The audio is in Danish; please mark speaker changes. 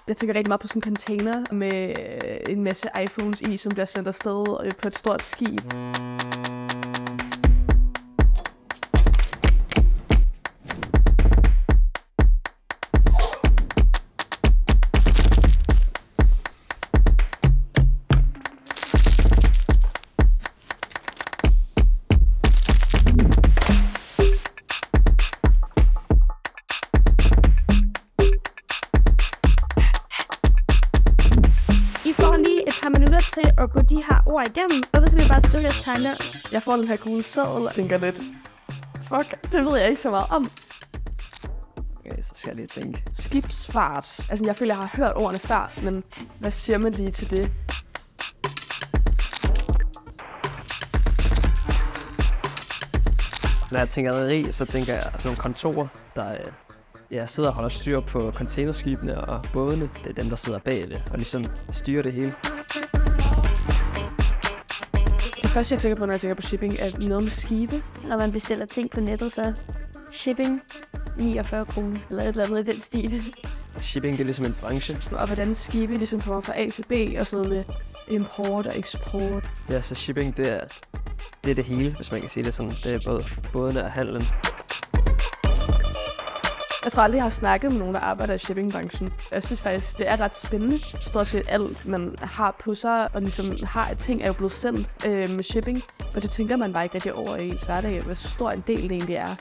Speaker 1: Jeg tænker rigtig meget på sådan en container med en masse iPhones i, som bliver sendt afsted på et stort skib.
Speaker 2: I får lige et par minutter til at gå de her ord igennem, og så skal vi bare skrive jeres tegner.
Speaker 1: Jeg får den her gule seddel og tænker lidt, fuck, det ved jeg ikke så meget om.
Speaker 3: Okay, så skal jeg lige tænke.
Speaker 1: Skibsfart. Altså, jeg føler, jeg har hørt ordene før, men hvad siger man lige til det?
Speaker 3: Når jeg tænker rederi, så tænker jeg sådan nogle kontorer, der sidder og holder styr på containerskibene og bådene. Det er dem, der sidder bag det og ligesom styrer det hele.
Speaker 1: Det første, jeg tænker på, når jeg tænker på shipping, er noget med skibe.
Speaker 2: Når man bestiller ting på nettet, så shipping 49 kroner, eller et eller andet i den stil.
Speaker 3: Shipping, det er ligesom en branche.
Speaker 1: Og hvordan skibe ligesom kommer fra A til B, og sådan noget med import og eksport.
Speaker 3: Ja, så shipping, det er det hele, hvis man kan sige det sådan. Det er både bådene og handlen.
Speaker 1: Jeg tror aldrig, jeg har snakket med nogen, der arbejder i shippingbranchen. Jeg synes faktisk, det er ret spændende. Stort set alt, man har på sig, og ligesom har et ting, er jo blevet sendt med shipping. Og det tænker man bare ikke rigtig over i ens hverdag, hvor stor en del det egentlig er.